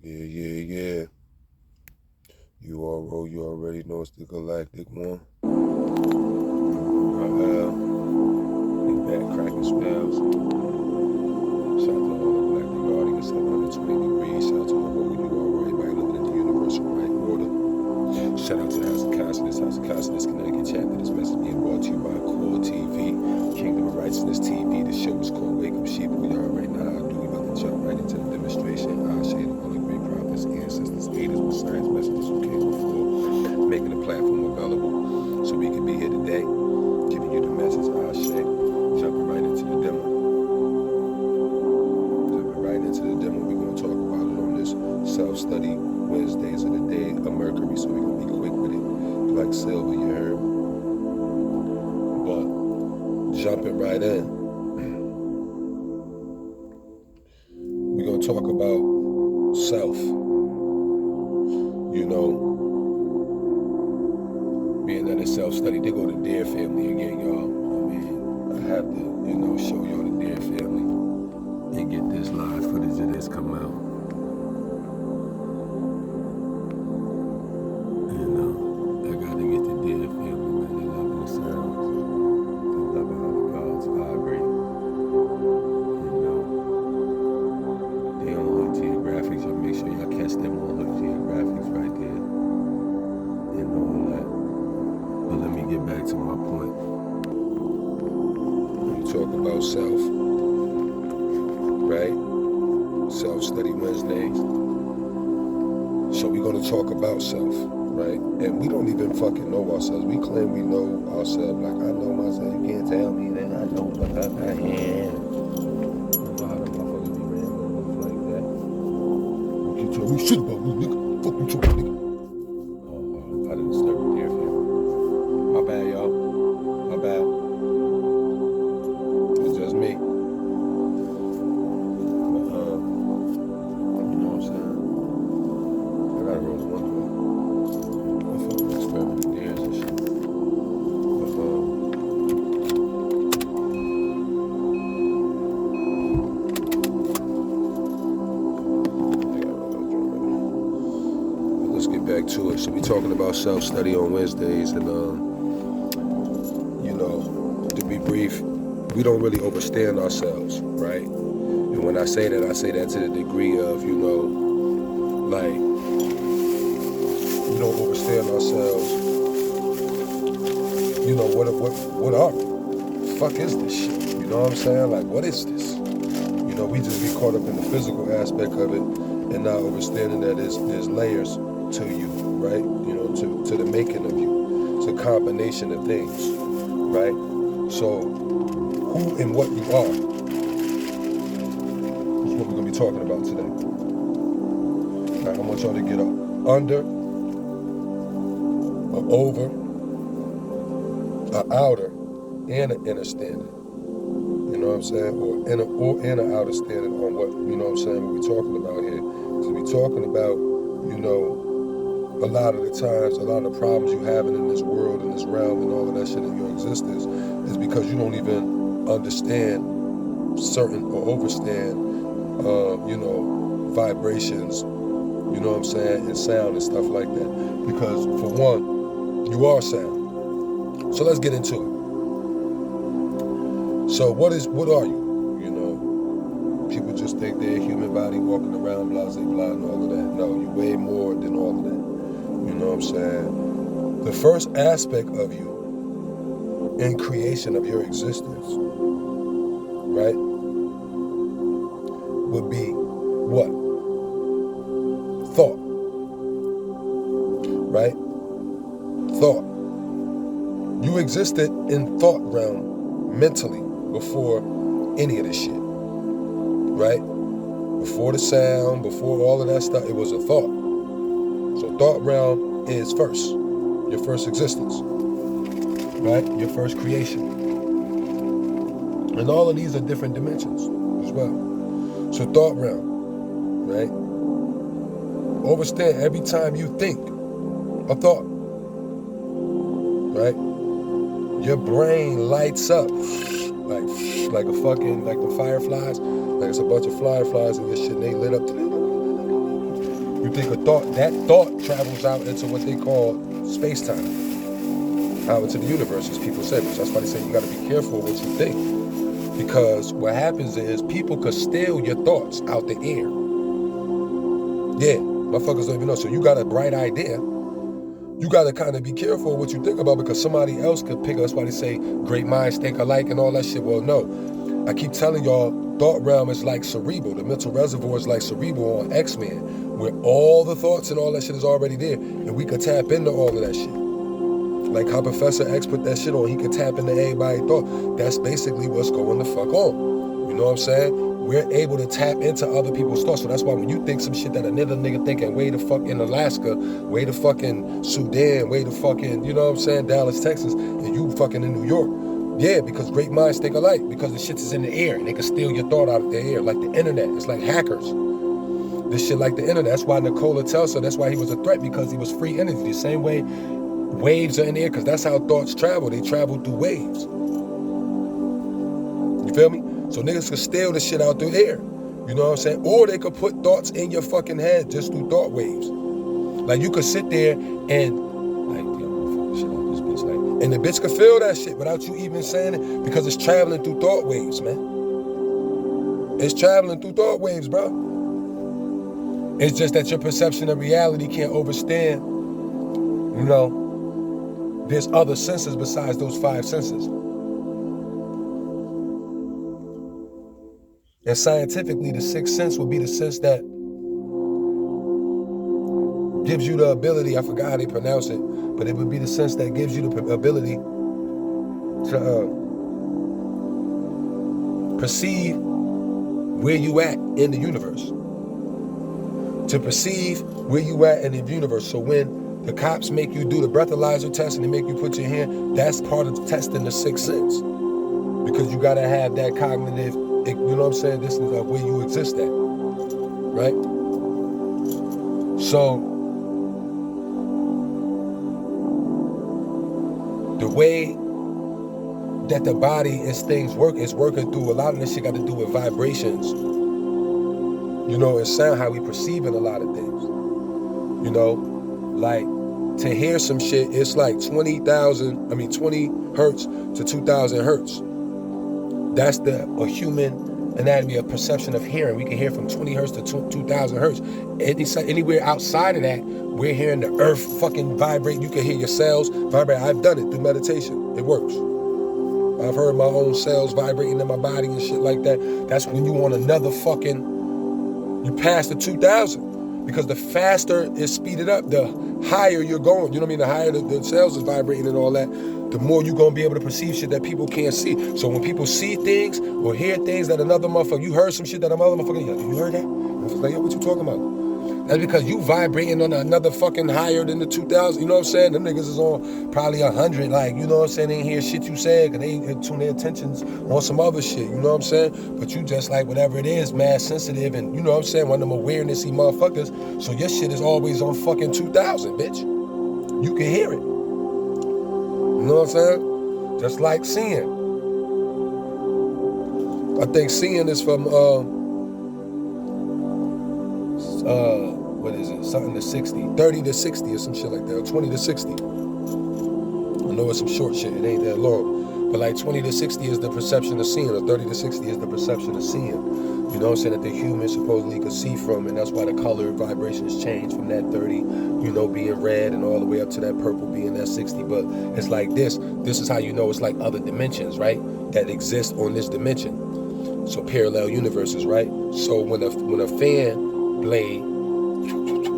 Yeah. You already know it's the Galactic One. Big back cracking spells. Shout out to all the Galactic audience, 720 degrees. Shout out to the whole you are everybody living in the universal right order. Shout out to the House of Consciousness, Connecticut chapter. This message being brought to you by K.O.R TV, Kingdom of Righteousness TV. The show is called Wake Up Sheeple. You already know how I do. We about to jump right into the demonstration. I share all the great prophets, ancestors, aiders, messiahs, messages who came before, making the platform available so we can be here today, giving you the message. I share, jumping right into the demo. We're going to talk about it on this self-study Wednesdays of the day of Mercury, so we're going to be quick with it, like silver, you heard? But jumping right in, we're going to talk about self. You know, being that it's self-study, they go to Dear Family again, y'all. I mean, I have to, show y'all the Dear Family and get this live footage of this come out. I got to get the Dear Family, man. They loving the sounds. They loving how the gods vibrate. They on Hood Geographics. Y'all make sure y'all catch them on Hood Geographics right there. And all that. But let me get back to my point. When you talk about self, right? Self-study Wednesdays. So we're going to talk about self, right? And we don't even fucking know ourselves. We claim we know ourselves. Like, I know myself. You can't tell me that I know what I am. You know how the motherfuckers be rambling like that. You can't tell me shit about me, nigga. Fuck you, nigga. I didn't disturb the Dear Family. My bad, y'all. My bad. It's just me. To it. So we talking about self-study on Wednesdays, and to be brief, we don't really understand ourselves, right? And when I say that to the degree of, like, we don't understand ourselves. What are we? Fuck is this shit? You know what I'm saying? Like, what is this? We just get caught up in the physical aspect of it and not understanding that there's layers to you, right? To the making of you. It's a combination of things, right? So, who and what you are is what we're going to be talking about today. Right, I want y'all to get up under, or over, or outer, and an inner standing. You know what I'm saying? Or inner outer standing on what, what we're talking about here. So we're talking about, a lot of the times, a lot of the problems you having in this world, in this realm, and all of that shit in your existence is because you don't even understand certain or overstand, vibrations, and sound and stuff like that. Because for one, you are sound. So let's get into it. So what are you? People just think they're a human body walking around, blah, blah, blah, and all of that. No, you're way more than all of that. You know what I'm saying? The first aspect of you in creation of your existence, right, would be what? Thought. Right? Thought. You existed in thought realm mentally before any of this shit. Right? Before the sound, before all of that stuff, it was a thought. So thought realm is first, your first existence, right? Your first creation. And all of these are different dimensions as well. So thought realm, right? Understand, every time you think a thought, right? Your brain lights up like a fucking, like the fireflies. Like it's a bunch of fireflies and your shit, and they lit up. You think a thought, that thought travels out into what they call space-time, out into the universe, as people say. That's why they say you got to be careful what you think. Because what happens is people could steal your thoughts out the air. Yeah, motherfuckers don't even know. So you got a bright idea. You got to kind of be careful what you think about, because somebody else could pick up. That's why they say great minds think alike and all that shit. Well, no. I keep telling y'all, thought realm is like cerebral. The mental reservoir is like cerebral on X-Men, where all the thoughts and all that shit is already there. And we could tap into all of that shit. Like how Professor X put that shit on, he could tap into everybody's thought. That's basically what's going the fuck on. You know what I'm saying? We're able to tap into other people's thoughts. So that's why when you think some shit that another nigga thinking way the fuck in Alaska, way the fucking Sudan, way the fucking, you know what I'm saying, Dallas, Texas, and you fucking in New York. Yeah, because great minds think alike, because the shit is in the air and they can steal your thought out of the air, like the internet. It's like hackers. This shit like the internet. That's why Nikola Tesla, that's why he was a threat, because he was free energy. The same way waves are in the air, because that's how thoughts travel. They travel through waves. You feel me? So niggas could steal the shit out through air. You know what I'm saying? Or they could put thoughts in your fucking head just through thought waves. Like you could sit there and like, yo, shit out this bitch, like, and the bitch could feel that shit without you even saying it, because it's traveling through thought waves, man. It's traveling through thought waves, bro. It's just that your perception of reality can't overstand, you know, there's other senses besides those 5 senses. And scientifically, the 6th sense would be the sense that gives you the ability, I forgot how they pronounce it, but it would be the sense that gives you the ability to perceive where you at in the universe. To perceive where you at in the universe. So when the cops make you do the breathalyzer test and they make you put your hand, that's part of testing the 6th sense. Because you gotta have that cognitive, you know what I'm saying, distance of where you exist at, right? So, the way that the body is things work, is working through, a lot of this shit got to do with vibrations. You know, and sound, how we perceiving a lot of things. You know, like, to hear some shit, it's like 20 hertz to 2,000 hertz. That's a human anatomy of perception of hearing. We can hear from 20 hertz to 2,000 hertz. Anywhere outside of that, we're hearing the earth fucking vibrate. You can hear your cells vibrate. I've done it through meditation. It works. I've heard my own cells vibrating in my body and shit like that. That's when you want another fucking, you pass the 2,000. Because the faster it's speeded up, the higher you're going. You know what I mean? The higher the cells is vibrating and all that, the more you're going to be able to perceive shit that people can't see. So when people see things or hear things that another motherfucker, you heard some shit that another motherfucker, you heard that? It's like, yo, what you talking about? That's because you vibrating on another fucking higher than the 2,000. You know what I'm saying? Them niggas is on probably 100. Like, you know what I'm saying? They ain't hear shit you said, because they tune their attentions on some other shit. You know what I'm saying? But you just like whatever it is, mad sensitive, and you know what I'm saying? One of them awarenessy motherfuckers. So your shit is always on fucking 2,000, bitch. You can hear it. You know what I'm saying? Just like seeing. I think seeing is from what is it? Something to 60, 30 to 60 or some shit like that, or 20 to 60. I know it's some short shit, it ain't that long. But like 20 to 60 is the perception of seeing, or 30 to 60 is the perception of seeing. You know what I'm saying? That the human supposedly could see from, and that's why the color vibrations change from that 30, you know, being red, and all the way up to that purple being that 60. But it's like this is how you know it's like other dimensions, right? That exist on this dimension. So parallel universes, right? So when a fan blade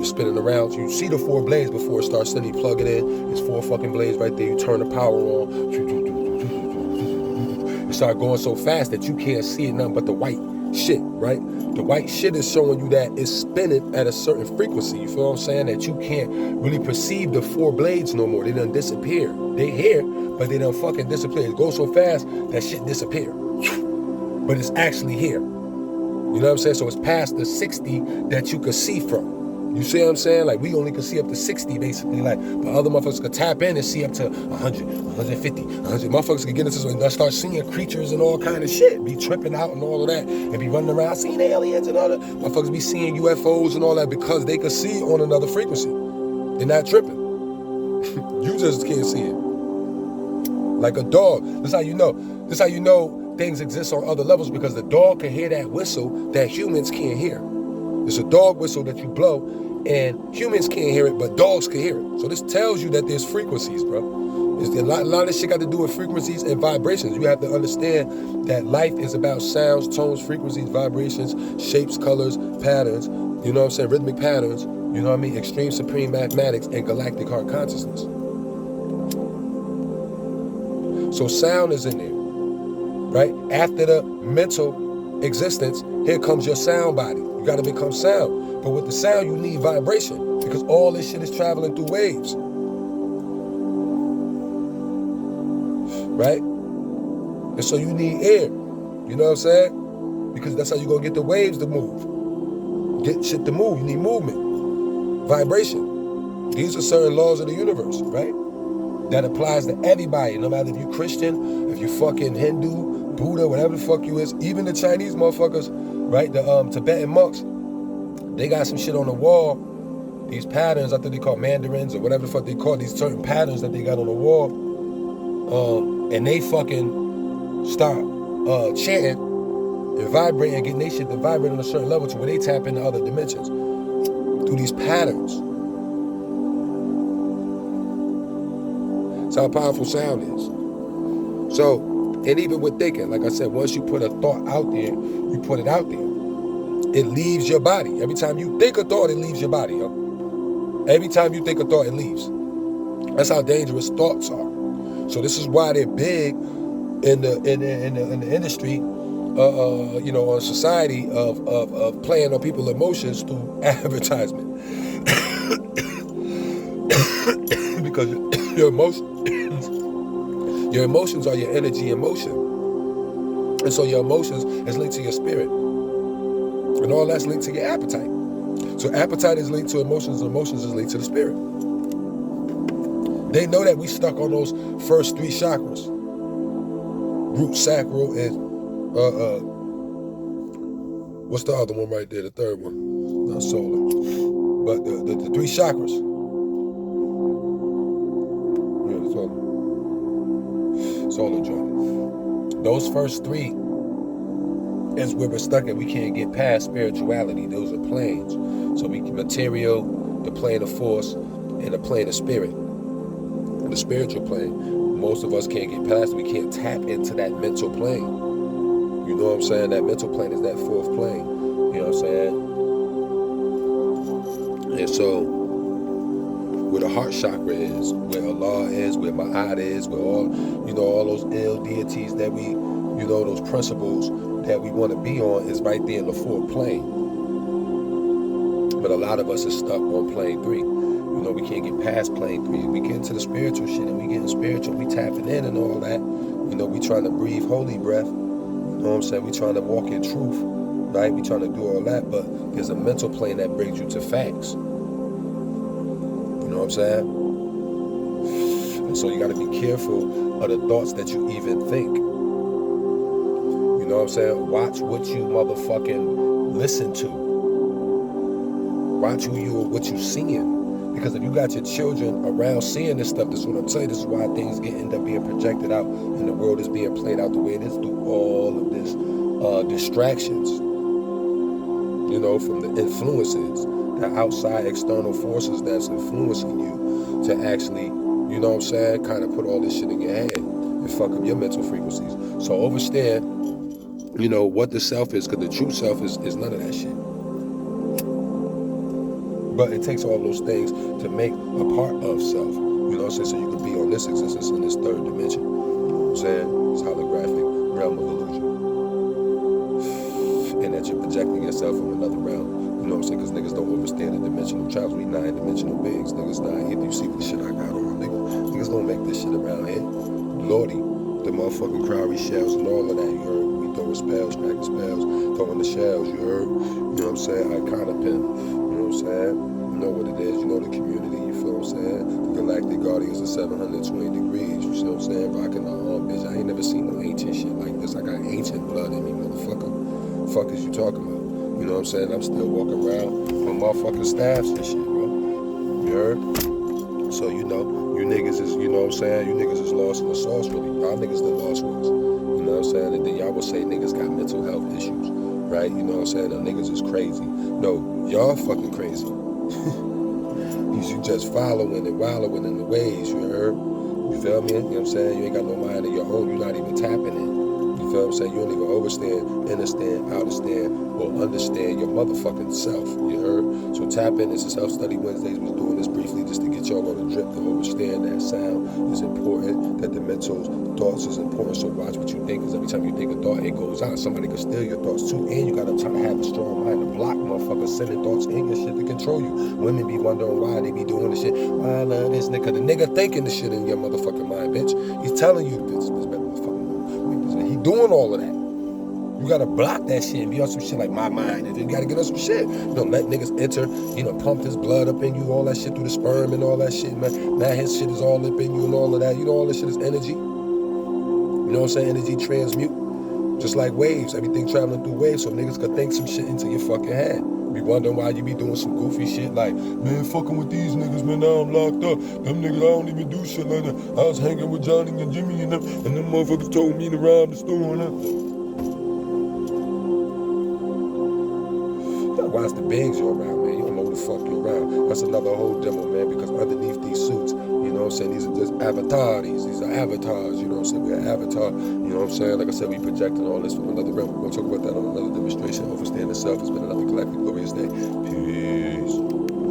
is spinning around, you see the 4 blades before it starts, then you plug it in. It's 4 fucking blades right there. You turn the power on. It start going so fast that you can't see it nothing but the white shit, right? The white shit is showing you that it's spinning at a certain frequency. You feel what I'm saying? That you can't really perceive the 4 blades no more. They done disappear. They here, but they done fucking disappear. It goes so fast that shit disappear. But it's actually here. You know what I'm saying? So it's past the 60 that you could see from. You see what I'm saying? Like, we only can see up to 60, basically. Like, but other motherfuckers could tap in and see up to 100, 150, 100. Motherfuckers could get into something and start seeing creatures and all kind of shit. Be tripping out and all of that. And be running around seeing aliens and all that. Motherfuckers be seeing UFOs and all that because they could see on another frequency. They're not tripping. You just can't see it. Like a dog. That's how you know. That's how you know things exist on other levels, because the dog can hear that whistle that humans can't hear. It's a dog whistle that you blow, and humans can't hear it, but dogs can hear it. So this tells you that there's frequencies, bro. A lot of this shit got to do with frequencies and vibrations. You have to understand that life is about sounds, tones, frequencies, vibrations, shapes, colors, patterns, you know what I'm saying, rhythmic patterns, you know what I mean, extreme supreme mathematics, and galactic heart consciousness. So sound is in there, right? After the mental existence, here comes your sound body. You got to become sound. But with the sound, you need vibration, because all this shit is traveling through waves. Right? And so you need air. You know what I'm saying? Because that's how you're going to get the waves to move. Get shit to move. You need movement. Vibration. These are certain laws of the universe, right? That applies to everybody, no matter if you're Christian, if you're fucking Hindu, Buddha, whatever the fuck you is. Even the Chinese motherfuckers, right? The Tibetan monks, they got some shit on the wall. These patterns, I think they call mandarins or whatever the fuck they call these certain patterns that they got on the wall. And they fucking start chanting and vibrating, getting their shit to vibrate on a certain level to where they tap into other dimensions through these patterns. That's how powerful sound is. So, and even with thinking, like I said, once you put a thought out there, you put it out there. It leaves your body. Every time you think a thought, it leaves your body, yo. Every time you think a thought, it leaves. That's how dangerous thoughts are. So this is why they're big in the industry, you know, on society of playing on people's emotions through advertisement. Because your emotions are your energy in motion. And so your emotions is linked to your spirit. And all that's linked to your appetite. So appetite is linked to emotions, and emotions is linked to the spirit. They know that we stuck on those first three chakras. Root, sacral, and what's the other one right there, the third one? Not solar. But the three chakras. Yeah, the solar joint. Those first three is where we're stuck at. We can't get past spirituality. Those are planes. So we can material, the plane of force, and the plane of spirit. The spiritual plane, most of us can't get past. We can't tap into that mental plane. You know what I'm saying? That mental plane is that fourth plane. You know what I'm saying? And so, where the heart chakra is, where Allah is, where Ma'at is, where all, you know, all those ill deities that we, you know, those principles that we want to be on is right there in the fourth plane. But a lot of us are stuck on plane 3. You know, we can't get past plane 3. We get into the spiritual shit, and we getting spiritual, we tapping in and all that. You know, we trying to breathe holy breath. You know what I'm saying? We trying to walk in truth, right? We trying to do all that, but there's a mental plane that brings you to facts. You know what I'm saying? And so you got to be careful of the thoughts that you even think. You know what I'm saying? Watch what you motherfucking listen to. Watch what you seeing. Because if you got your children around seeing this stuff, this is what I'm saying, this is why things end up being projected out and the world is being played out the way it is through all of this distractions, you know, from the influences, the outside external forces that's influencing you to actually, you know what I'm saying, kind of put all this shit in your head and fuck up your mental frequencies. So understand, you know, what the self is, because the true self is none of that shit. But it takes all those things to make a part of self. You know what I'm saying? So you can be on this existence in this third dimension. You know what I'm saying? It's holographic realm of illusion. And that you're projecting yourself from another realm. You know what I'm saying? Because niggas don't understand the dimensional travels. We 9-dimensional beings. Niggas not here. You see the shit I got on, nigga. Niggas don't make this shit around here. Lordy, the motherfucking crowry shells and all of that, you heard? We throwing spells, cracking spells, throwing the shells, you heard? You know what I'm saying? I kind of pin. You know what I'm saying? You know what it is, you know the community, you feel what I'm saying? The Galactic Guardians of 720 degrees, you see what I'm saying? Rocking the arm, bitch. I ain't never seen no ancient shit like this. I got ancient blood in me, motherfucker. Fuck is you talking about? You know what I'm saying? I'm still walking around with motherfucking staffs and shit, bro. You heard? So, you know, you niggas is, you know what I'm saying? You niggas is lost in the sauce, really. Y'all niggas the lost ones. You know what I'm saying? And then y'all will say niggas got mental health issues, right? You know what I'm saying? The niggas is crazy. No, y'all fucking crazy. You just following and wallowing in the ways, you heard? You feel me? You know what I'm saying? You ain't got no mind of your own. You're not even tapping in. You feel what I'm saying? You don't even overstand, understand, understand, or understand your motherfucking self. You heard? So tap in. This is Self-Study Wednesdays. We're doing this briefly just to get y'all on the drip to understand that sound is important, that the mental thoughts is important. So watch what you think, because every time you think a thought, it goes out. Somebody can steal your thoughts too. And you got to try to have a strong mind to block motherfuckers sending thoughts in your shit to control you. Women be wondering why they be doing the shit. Why I love this nigga? The nigga thinking the shit in your motherfucking mind, bitch. He's telling you this motherfucking. He doing all of that. You gotta block that shit and be on some shit like my mind, and then you gotta get on some shit. You know, let niggas enter, you know, pump his blood up in you, all that shit through the sperm and all that shit, man. Now his shit is all up in you and all of that. You know, all this shit is energy. You know what I'm saying? Energy transmute. Just like waves, everything traveling through waves, so niggas could think some shit into your fucking head. Be wondering why you be doing some goofy shit like, man, fucking with these niggas, man, now I'm locked up. Them niggas, I don't even do shit like that. I was hanging with Johnny and Jimmy and them motherfuckers told me to rob the store and that. Watch the bangs you're around, man. You don't know who the fuck you're around. That's another whole demo, man, because underneath these suits, you know what I'm saying, these are just avatars. These are avatars, you know what I'm saying? We're avatar, you know what I'm saying? Like I said, we projecting all this from another realm. We're going to talk about that on another demonstration. Overstand the self. It's been another galactic glorious day. Peace.